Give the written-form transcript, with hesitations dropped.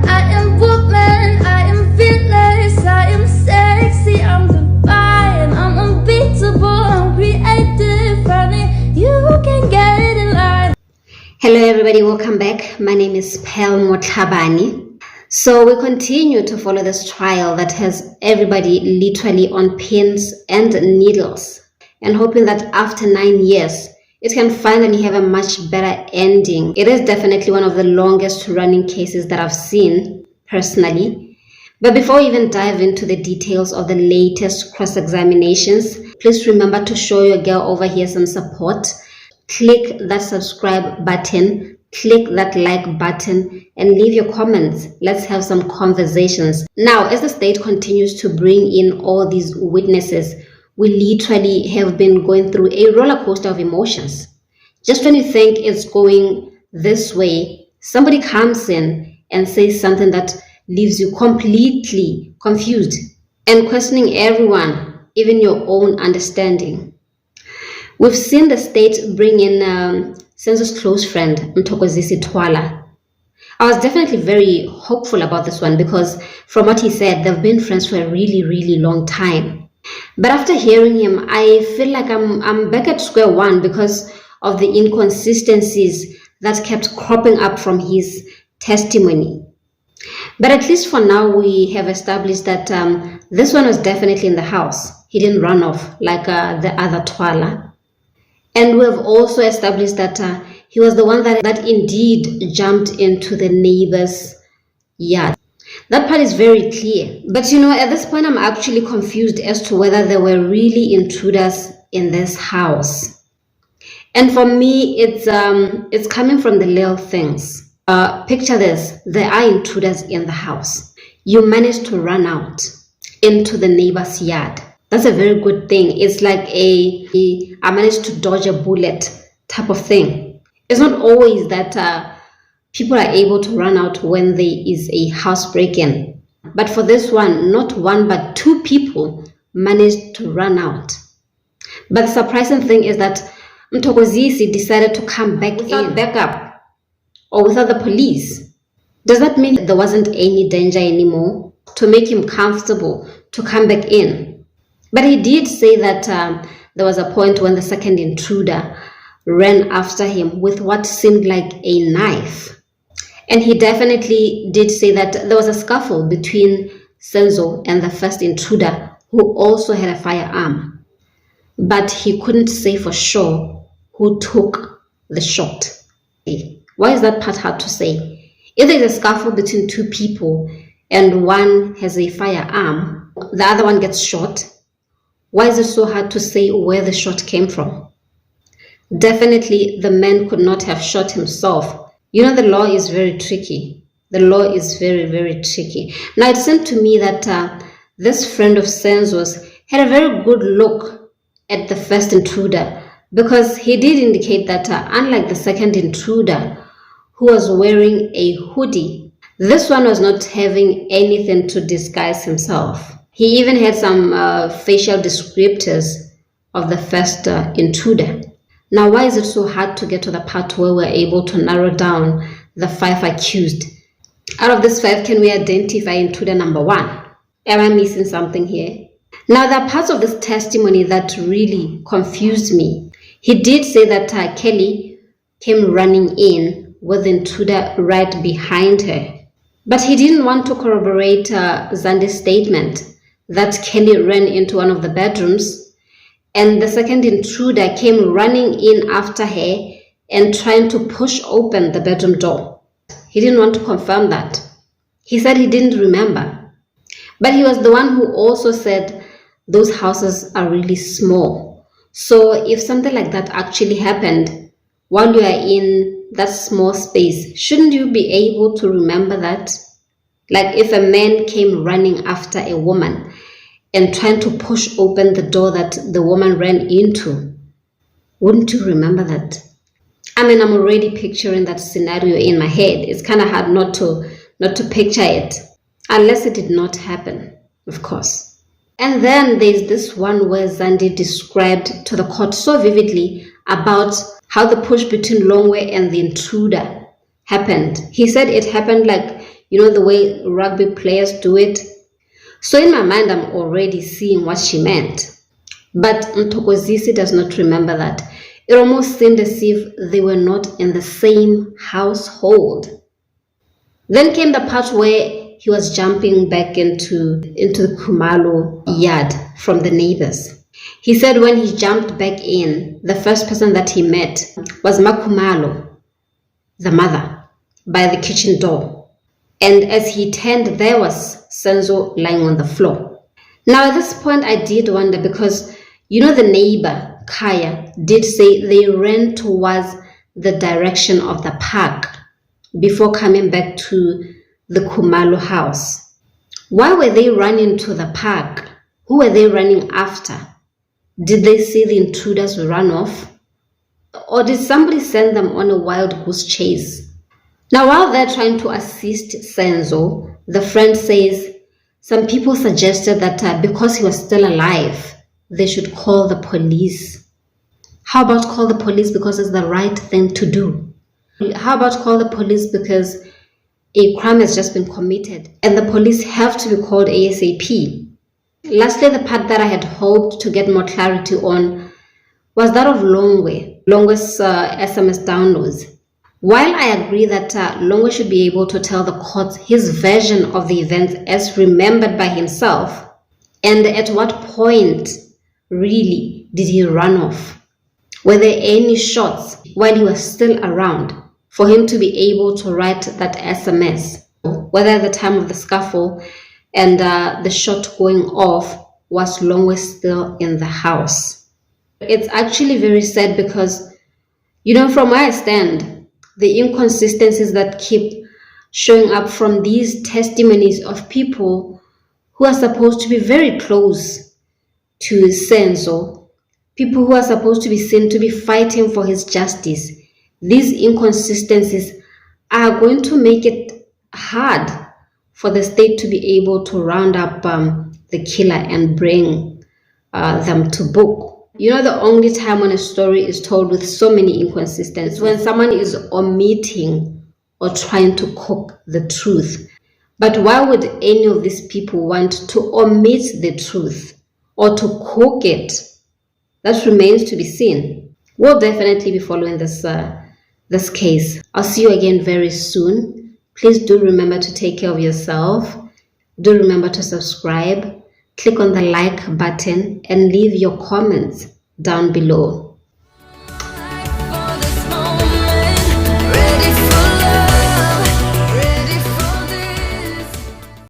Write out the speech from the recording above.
I am woman, I am fearless, I am sexy, I'm divine, I'm unbeatable, I'm creative, honey, you can get in line. Hello everybody, welcome back. My name is Pearl Motlhabane. So we continue to follow this trial that has everybody literally on pins and needles, and hoping that after 9 years, it can finally have a much better ending. It is definitely one of the longest running cases that I've seen personally. But before we even dive into the details of the latest cross-examinations, please remember to show your girl over here some support. Click that subscribe button, click that like button, and leave your comments. Let's have some conversations. Now, as the state continues to bring in all these witnesses, we literally have been going through a roller coaster of emotions. Just when you think it's going this way, somebody comes in and says something that leaves you completely confused and questioning everyone, even your own understanding. We've seen the state bring in Senzo's close friend, Mthokozisi Twala. I was definitely very hopeful about this one because from what he said, they've been friends for a really, really long time. But after hearing him, I feel like I'm back at square one because of the inconsistencies that kept cropping up from his testimony. But at least for now, we have established that this one was definitely in the house. He didn't run off like the other Twala. And we have also established that he was the one that indeed jumped into the neighbor's yard. That part is very clear. But at this point, I'm actually confused as to whether there were really intruders in this house. And for me, it's coming from the little things. Picture this. There are intruders in the house. You managed to run out into the neighbor's yard. That's a very good thing. It's like I managed to dodge a bullet type of thing. It's not always that people are able to run out when there is a house break-in. But for this one, not one but two people managed to run out. But the surprising thing is that Mthokozisi decided to come back without backup or without the police. Does that mean there wasn't any danger anymore to make him comfortable to come back in? But he did say that there was a point when the second intruder ran after him with what seemed like a knife. And he definitely did say that there was a scuffle between Senzo and the first intruder, who also had a firearm. But he couldn't say for sure who took the shot. Why is that part hard to say? If there's a scuffle between two people and one has a firearm, the other one gets shot, why is it so hard to say where the shot came from? Definitely, the man could not have shot himself. The law is very tricky. The law is very, very tricky. Now, it seemed to me that this friend of Senzo's had a very good look at the first intruder, because he did indicate that unlike the second intruder, who was wearing a hoodie, this one was not having anything to disguise himself. He even had some facial descriptors of the first intruder. Now, why is it so hard to get to the part where we're able to narrow down the 5 accused? Out of this 5, can we identify intruder number 1? Am I missing something here? Now, there are parts of this testimony that really confused me. He did say that Kelly came running in with the intruder right behind her. But he didn't want to corroborate Zandi's statement that Kelly ran into one of the bedrooms and the second intruder came running in after her and trying to push open the bedroom door. He didn't want to confirm that. He said he didn't remember. But he was the one who also said those houses are really small. So if something like that actually happened while you are in that small space, shouldn't you be able to remember that? Like if a man came running after a woman and trying to push open the door that the woman ran into, wouldn't you remember that? I mean, I'm already picturing that scenario in my head. It's kind of hard not to picture it, unless it did not happen, of course. And then there's this one where Zandi described to the court so vividly about how the push between Longwe and the intruder happened. He said it happened like You know, the way rugby players do it. So in my mind, I'm already seeing what she meant. But Mtokozisi does not remember that. It almost seemed as if they were not in the same household. Then came the part where he was jumping back into the Khumalo yard from the neighbors. He said when he jumped back in, the first person that he met was Makhumalo, the mother, by the kitchen door. And as he turned, there was Senzo lying on the floor. Now at this point, I did wonder because, you know, the neighbor, Kaya, did say they ran towards the direction of the park before coming back to the Khumalo house. Why were they running to the park? Who were they running after? Did they see the intruders run off? Or did somebody send them on a wild goose chase? Now, while they're trying to assist Senzo, the friend says some people suggested that because he was still alive, they should call the police. How about call the police because it's the right thing to do? How about call the police because a crime has just been committed and the police have to be called ASAP? Lastly, the part that I had hoped to get more clarity on was that of Longwe's SMS downloads. While I agree that Longwe should be able to tell the courts his version of the events as remembered by himself, and at what point really did he run off? Were there any shots while he was still around for him to be able to write that SMS? Whether at the time of the scuffle and the shot going off, was Longwe still in the house? It's actually very sad because, you know, from where I stand, the inconsistencies that keep showing up from these testimonies of people who are supposed to be very close to Senzo, people who are supposed to be seen to be fighting for his justice, these inconsistencies are going to make it hard for the state to be able to round up the killer and bring them to book. You know, the only time when a story is told with so many inconsistencies is when someone is omitting or trying to cook the truth. But why would any of these people want to omit the truth or to cook it? That remains to be seen. We'll definitely be following this case. I'll see you again very soon. Please do remember to take care of yourself. Do remember to subscribe. Click on the like button and leave your comments down below.